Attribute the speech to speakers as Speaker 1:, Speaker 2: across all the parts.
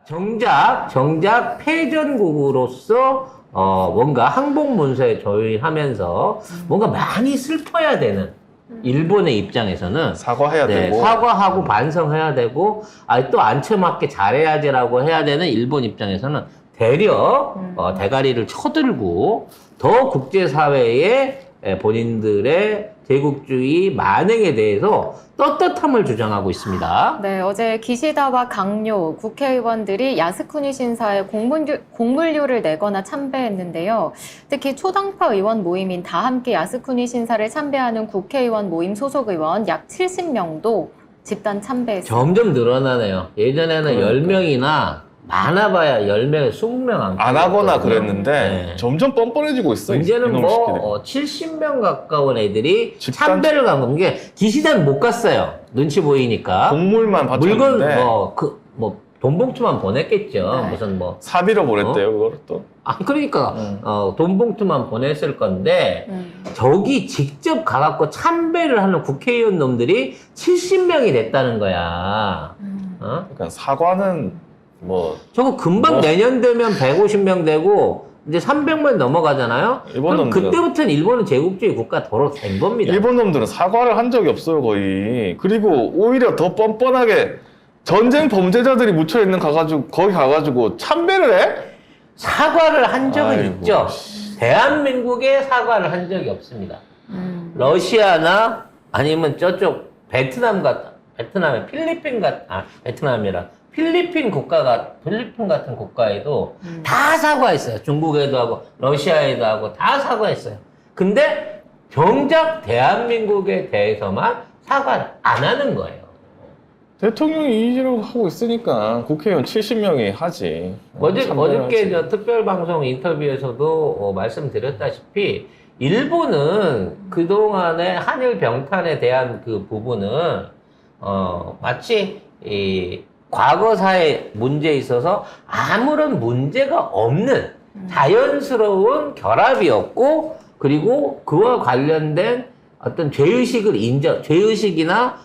Speaker 1: 정작 패전국으로서 뭔가 항복문서에 조인하면서 뭔가 많이 슬퍼야 되는 일본의 입장에서는
Speaker 2: 사과해야 되고
Speaker 1: 사과하고 반성해야 되고 또 안쳐맞게 잘해야지라고 해야 되는 일본 입장에서는 되려 대가리를 쳐들고 더 국제사회에 본인들의 제국주의 만행에 대해서 떳떳함을 주장하고 있습니다.
Speaker 3: 네, 어제 기시다와 강요 국회의원들이 야스쿠니 신사에 공물류를 내거나 참배했는데요. 특히 초당파 의원 모임인 다함께 야스쿠니 신사를 참배하는 국회의원 모임 소속 의원 약 70명도 집단 참배했습니다.
Speaker 1: 점점 늘어나네요. 예전에는 10명이나 많아봐야 10명, 20명
Speaker 2: 안 하거나 그랬는데
Speaker 1: 네.
Speaker 2: 점점 뻔뻔해지고 있어.
Speaker 1: 이제는
Speaker 2: 이놈 새끼들이.
Speaker 1: 70명 가까운 애들이
Speaker 2: 집단
Speaker 1: 참배를 간 거. 이게 기시다는 못 갔어요. 눈치 보이니까.
Speaker 2: 곡물만
Speaker 1: 물건
Speaker 2: 받았는데
Speaker 1: 돈 봉투만 보냈겠죠.
Speaker 3: 네.
Speaker 1: 무슨
Speaker 2: 사비로 보냈대요 그거를 또.
Speaker 1: 그러니까 돈 봉투만 보냈을 건데 저기 직접 가갖고 참배를 하는 국회의원 놈들이 70명이 됐다는 거야.
Speaker 2: 그러니까 사과는
Speaker 1: 저거 금방 내년 되면 150명 되고 이제 300만 넘어가잖아요. 그럼
Speaker 2: 일본 놈들은-
Speaker 1: 그때부터는 일본은 제국주의 국가 도로 된 겁니다.
Speaker 2: 일본 놈들은 사과를 한 적이 없어요 거의. 그리고 오히려 더 뻔뻔하게 전쟁 범죄자들이 묻혀 있는 거기 가가지고 참배를 해?
Speaker 1: 사과를 한 적은
Speaker 2: 아이고,
Speaker 1: 있죠. 대한민국에 사과를 한 적이 없습니다. 러시아나 아니면 저쪽 베트남의 필리핀 같은 국가에도 다 사과했어요. 중국에도 하고 러시아에도 하고 다 사과했어요. 근데 정작 대한민국에 대해서만 사과를 안 하는 거예요.
Speaker 2: 대통령이 이지로 하고 있으니까 국회의원 70명이 하지.
Speaker 1: 어저께 저 특별방송 인터뷰에서도 말씀드렸다시피 일본은 그동안의 한일 병탄에 대한 그 부분은 마치 이 과거사의 문제에 있어서 아무런 문제가 없는 자연스러운 결합이었고, 그리고 그와 관련된 어떤 죄의식이나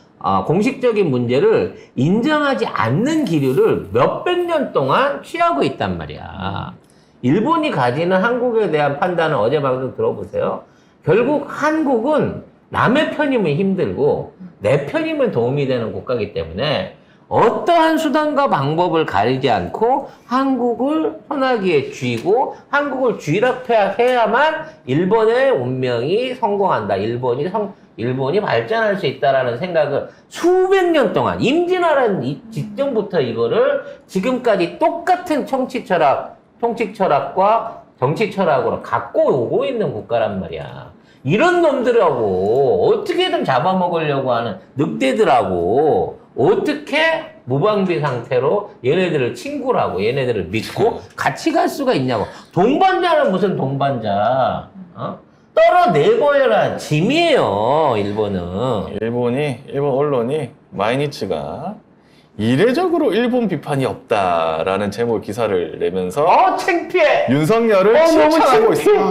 Speaker 1: 공식적인 문제를 인정하지 않는 기류를 몇백 년 동안 취하고 있단 말이야. 일본이 가지는 한국에 대한 판단은 어제 방송 들어보세요. 결국 한국은 남의 편이면 힘들고 내 편이면 도움이 되는 국가이기 때문에 어떠한 수단과 방법을 가리지 않고 한국을 소나기에 쥐고 한국을 쥐락해야만 일본의 운명이 성공한다. 일본이 발전할 수 있다라는 생각을 수백 년 동안 임진왜란 직전부터 이거를 지금까지 똑같은 정치 철학과 정치 철학으로 갖고 오고 있는 국가란 말이야. 이런 놈들하고 어떻게든 잡아먹으려고 하는 늑대들하고 어떻게 무방비 상태로 얘네들을 친구라고 얘네들을 믿고 같이 갈 수가 있냐고. 동반자는 무슨 동반자? 떨어내버려라 짐이에요. 일본
Speaker 2: 언론이 마이니치가 이례적으로 일본 비판이 없다라는 제목 기사를 내면서
Speaker 1: 창피해.
Speaker 2: 윤석열을
Speaker 1: 너무
Speaker 2: 칭찬하고 있어.
Speaker 1: 창피해.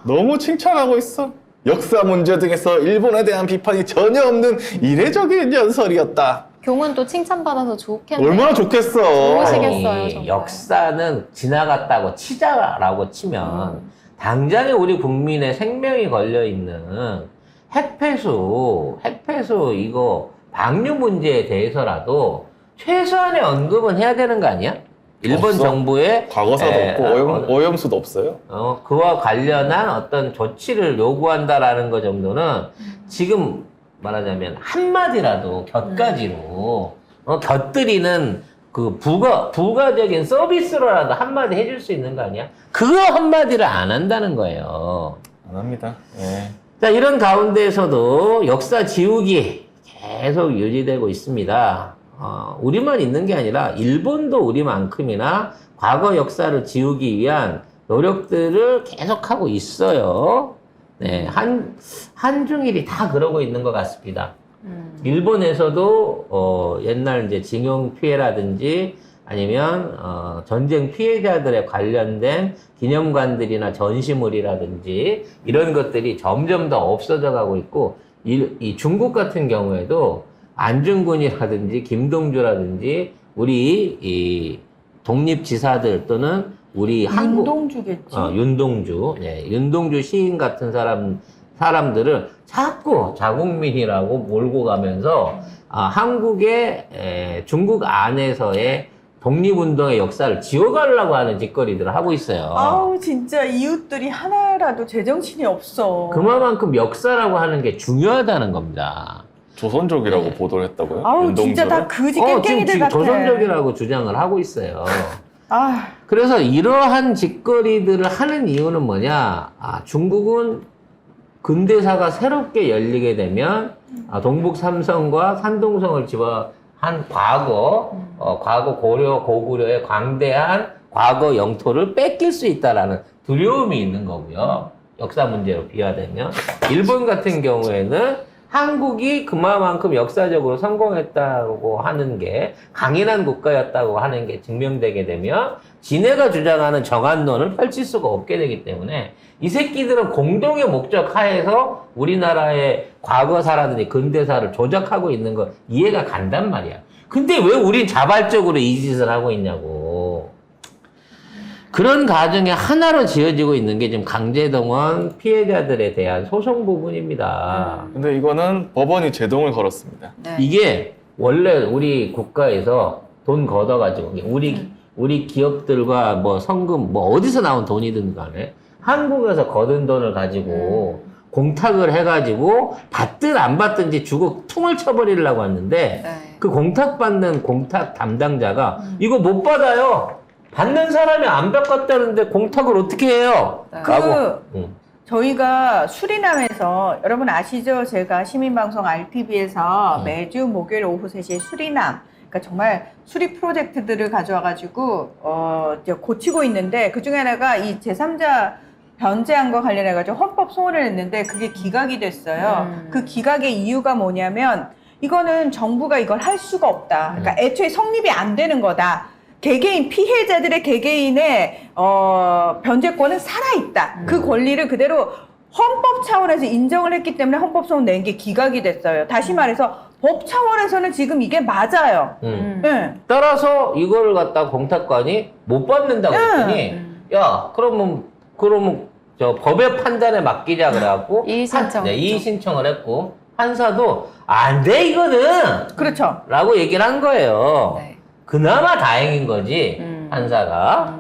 Speaker 2: 너무 칭찬하고 있어. 역사 문제 등에서 일본에 대한 비판이 전혀 없는 이례적인 연설이었다.
Speaker 3: 교훈 또 칭찬받아서 좋겠네요.
Speaker 2: 얼마나 좋겠어.
Speaker 3: 좋으시겠어요,
Speaker 1: 아니,
Speaker 3: 정말.
Speaker 1: 역사는 지나갔다고 치자라고 치면 당장에 우리 국민의 생명이 걸려있는 핵폐수 이거 방류 문제에 대해서라도 최소한의 언급은 해야 되는 거 아니야? 일본
Speaker 2: 없어.
Speaker 1: 정부의
Speaker 2: 과거사도 없고 오염수도 없어요.
Speaker 1: 그와 관련한 어떤 조치를 요구한다라는 것 정도는 지금 말하자면 한마디라도 곁가지로 곁들이는 그 부가적인 서비스로라도 한마디 해줄 수 있는 거 아니야? 그거 한마디를 안 한다는 거예요.
Speaker 2: 안 합니다. 예.
Speaker 1: 자, 이런 가운데에서도 역사 지우기 계속 유지되고 있습니다. 우리만 있는 게 아니라 일본도 우리만큼이나 과거 역사를 지우기 위한 노력들을 계속하고 있어요. 네, 한중일이 다 그러고 있는 것 같습니다. 일본에서도 옛날 이제 징용 피해라든지 아니면 전쟁 피해자들에 관련된 기념관들이나 전시물이라든지 이런 것들이 점점 더 없어져 가고 있고, 이 중국 같은 경우에도 안중근이라든지 김동주라든지 우리 이 독립지사들 또는 우리 한국
Speaker 4: 윤동주겠지.
Speaker 1: 윤동주, 네, 윤동주 시인 같은 사람들을 자꾸 자국민이라고 몰고 가면서 한국의 중국 안에서의 독립운동의 역사를 지워가려고 하는 짓거리들을 하고 있어요.
Speaker 4: 아우 진짜 이웃들이 하나라도 제정신이 없어.
Speaker 1: 그만큼 역사라고 하는 게 중요하다는 겁니다.
Speaker 2: 조선족이라고
Speaker 1: 네.
Speaker 2: 보도를 했다고요?
Speaker 4: 아우 진짜
Speaker 2: 윤동주를?
Speaker 4: 다 그지
Speaker 1: 지금
Speaker 4: 깽깽이들 같아.
Speaker 1: 조선족이라고 주장을 하고 있어요.
Speaker 4: 아
Speaker 1: 그래서 이러한 짓거리들을 하는 이유는 뭐냐? 중국은 근대사가 새롭게 열리게 되면 동북 삼성과 산동성을 집어한 과거 고려 고구려의 광대한 과거 영토를 뺏길 수 있다라는 두려움이 있는 거고요. 역사 문제로 비화되면 일본 같은 경우에는 한국이 그만큼 역사적으로 성공했다고 하는 게 강인한 국가였다고 하는 게 증명되게 되면 지네가 주장하는 정한론을 펼칠 수가 없게 되기 때문에 이 새끼들은 공동의 목적 하에서 우리나라의 과거사라든지 근대사를 조작하고 있는 거 이해가 간단 말이야. 근데 왜 우린 자발적으로 이 짓을 하고 있냐고. 그런 과정에 하나로 지어지고 있는 게 지금 강제동원 피해자들에 대한 소송 부분입니다.
Speaker 2: 근데 이거는 법원이 제동을 걸었습니다.
Speaker 3: 네.
Speaker 1: 이게 원래 우리 국가에서 돈 걷어가지고 우리 기업들과 뭐 성금 뭐 어디서 나온 돈이든 간에 한국에서 거둔 돈을 가지고 공탁을 해가지고 받든 안 받든지 주고 퉁을 쳐버리려고 했는데
Speaker 3: 네.
Speaker 1: 그 공탁받는 공탁 담당자가 이거 못 받아요. 받는 사람이 안 바꿨다는데 공탁을 어떻게 해요?
Speaker 3: 네.
Speaker 1: 라고.
Speaker 4: 저희가 수리남에서 여러분 아시죠? 제가 시민방송 RTV에서 매주 목요일 오후 3시에 수리남, 그러니까 정말 수리 프로젝트들을 가져와가지고 이제 고치고 있는데 그 중에 하나가 이 제3자 변제안과 관련해가지고 헌법 소원을 냈는데 그게 기각이 됐어요. 그 기각의 이유가 뭐냐면 이거는 정부가 이걸 할 수가 없다. 그러니까 애초에 성립이 안 되는 거다. 개개인 피해자들의 개개인의 변제권은 살아있다. 그 권리를 그대로 헌법 차원에서 인정을 했기 때문에 헌법소원 낸 게 기각이 됐어요. 다시 말해서 법 차원에서는 지금 이게 맞아요. 네.
Speaker 1: 따라서 이거를 갖다 공탁관이 못 받는다고 했더니 야 그러면 저 법의 판단에 맡기자 그래갖고
Speaker 3: 이의 신청.
Speaker 1: 이의 신청을 했고 판사도 안 돼 이거는
Speaker 4: 그렇죠.
Speaker 1: 라고 얘기를 한 거예요.
Speaker 3: 네.
Speaker 1: 그나마 다행인 거지 판사가.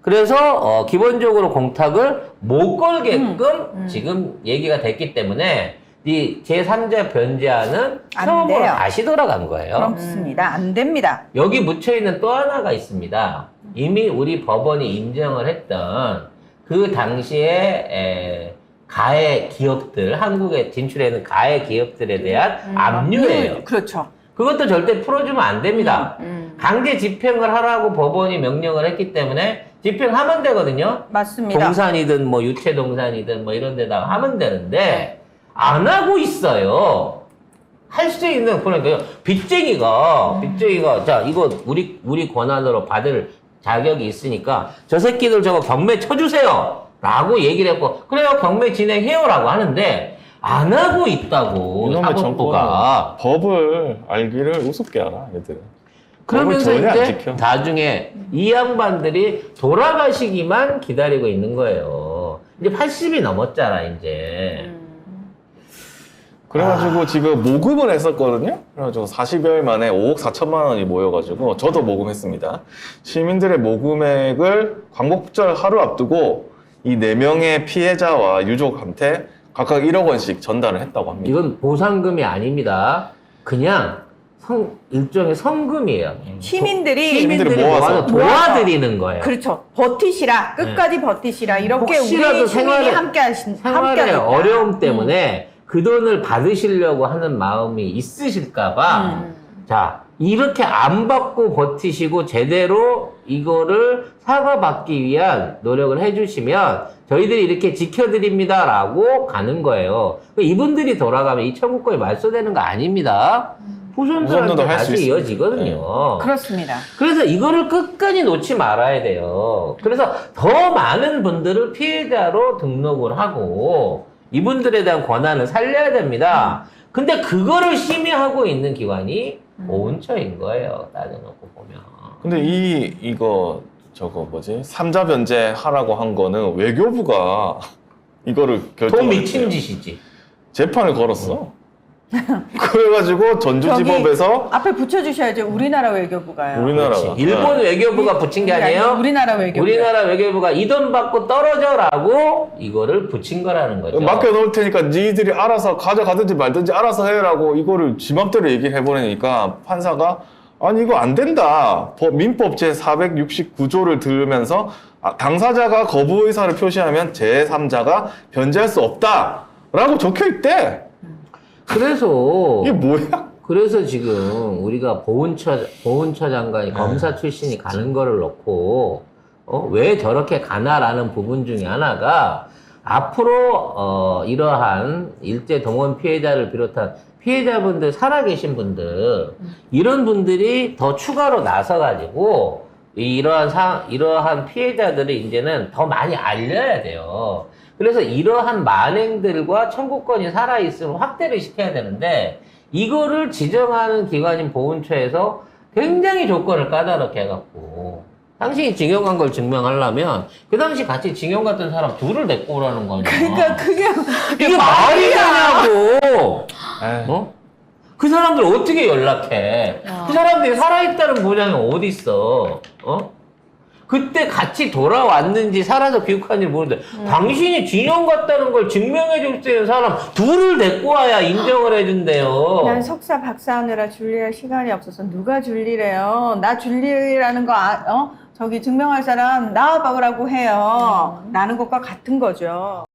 Speaker 1: 그래서 기본적으로 공탁을 못 걸게끔 지금 얘기가 됐기 때문에 이 제3자 변제안은
Speaker 4: 안
Speaker 1: 처음으로
Speaker 4: 돼요.
Speaker 1: 다시 돌아간 거예요.
Speaker 4: 그렇습니다. 안 됩니다.
Speaker 1: 여기 묻혀있는 또 하나가 있습니다. 이미 우리 법원이 인정을 했던 그 당시에 가해 기업들, 한국에 진출해 있는 가해 기업들에 대한 압류예요.
Speaker 4: 그렇죠.
Speaker 1: 그것도 절대 풀어주면 안 됩니다. 강제 집행을 하라고 법원이 명령을 했기 때문에 집행하면 되거든요.
Speaker 4: 맞습니다.
Speaker 1: 동산이든 뭐 유채동산이든 뭐 이런 데다가 하면 되는데 안 하고 있어요. 할 수 있는 그러니까 빚쟁이가 자 이거 우리 권한으로 받을 자격이 있으니까 저 새끼들 저거 경매 쳐주세요 라고 얘기를 했고 그래요 경매 진행해요라고 하는데 안 하고 있다고
Speaker 2: 이놈의
Speaker 1: 사법부가.
Speaker 2: 정권은 법을 알기를 우습게 알아 얘들은.
Speaker 1: 그러면서
Speaker 2: 법을 전혀 안
Speaker 1: 이제
Speaker 2: 지켜.
Speaker 1: 나중에 이 양반들이 돌아가시기만 기다리고 있는 거예요. 이제 80이 넘었잖아 이제.
Speaker 2: 그래가지고 지금 모금을 했었거든요. 그래가지고 40여일 만에 5억 4천만 원이 모여가지고 저도 모금했습니다. 시민들의 모금액을 광복절 하루 앞두고 이 4명의 피해자와 유족한테 각각 1억 원씩 전달을 했다고 합니다.
Speaker 1: 이건 보상금이 아닙니다. 그냥 일종의 성금이에요.
Speaker 4: 시민들이
Speaker 2: 모아서
Speaker 1: 도와드리는 거예요.
Speaker 4: 그렇죠. 버티시라. 끝까지 버티시라. 이렇게
Speaker 1: 혹시라도
Speaker 4: 우리 시민이
Speaker 1: 생활에-
Speaker 4: 함께
Speaker 1: 생활의
Speaker 4: 하겠다.
Speaker 1: 어려움 때문에 그 돈을 받으시려고 하는 마음이 있으실까봐 자 이렇게 안 받고 버티시고 제대로 이거를 사과받기 위한 노력을 해주시면 저희들이 이렇게 지켜드립니다라고 가는 거예요. 이분들이 돌아가면 이 청구권이 말소되는 거 아닙니다.
Speaker 2: 후손들도
Speaker 1: 후손들한테
Speaker 2: 할수
Speaker 1: 다시
Speaker 2: 있습니다.
Speaker 1: 이어지거든요.
Speaker 4: 그렇습니다.
Speaker 1: 그래서 이거를 끝까지 놓지 말아야 돼요. 그래서 더 많은 분들을 피해자로 등록을 하고 이분들에 대한 권한을 살려야 됩니다. 근데 그거를 심의하고 있는 기관이 오은처인 거예요. 따져놓고 보면.
Speaker 2: 근데 이거 저거 뭐지? 삼자 변제 하라고 한 거는 외교부가 이거를
Speaker 1: 돈
Speaker 2: 결정을
Speaker 1: 미친
Speaker 2: 했대요.
Speaker 1: 짓이지.
Speaker 2: 재판을 걸었어. 그래가지고 전주지법에서
Speaker 4: 앞에 붙여주셔야죠. 우리나라 외교부가요.
Speaker 2: 우리나라가
Speaker 1: 그렇지. 일본 외교부가 붙인 게 아니에요.
Speaker 4: 우리나라 외교부.
Speaker 1: 우리나라 외교부가 이 돈 받고 떨어져라고 이거를 붙인 거라는 거죠.
Speaker 2: 맡겨놓을 테니까 니들이 알아서 가져가든지 말든지 알아서 해라고 이거를 지 맘대로 얘기를 해버리니까 판사가 아니 이거 안 된다. 민법 제469조를 들으면서 당사자가 거부 의사를 표시하면 제3자가 변제할 수 없다라고 적혀있대.
Speaker 1: 그래서
Speaker 2: 이게 뭐야?
Speaker 1: 그래서 지금 우리가 보훈처 장관이 검사 출신이 가는 거를 놓고 왜 저렇게 가나라는 부분 중에 하나가 앞으로 이러한 일제 동원 피해자를 비롯한 피해자분들 살아계신 분들 이런 분들이 더 추가로 나서가지고 이러한 피해자들이 이제는 더 많이 알려야 돼요. 그래서 이러한 만행들과 청구권이 살아있으면 확대를 시켜야 되는데 이거를 지정하는 기관인 보훈처에서 굉장히 조건을 까다롭게 해갖고 당신이 징용 간 걸 증명하려면 그 당시 같이 징용 갔던 사람 둘을 데리고 오라는 거 아니야.
Speaker 4: 그러니까 그게
Speaker 1: 이게 말이 되냐고.
Speaker 2: 에이.
Speaker 1: 그 사람들 어떻게 연락해? 그 사람들이 살아있다는 보장이 어디 있어? 그때 같이 돌아왔는지 살아서 귀국한지 모르는데 당신이 징용 갔다는 걸 증명해 줄 수 있는 사람 둘을 데리고 와야 인정을 해준대요.
Speaker 4: 난 석사 박사하느라 줄리할 시간이 없어서 누가 줄리래요. 나 줄리라는 거 저기 증명할 사람 나와봐라고 해요. 라는 것과 같은 거죠.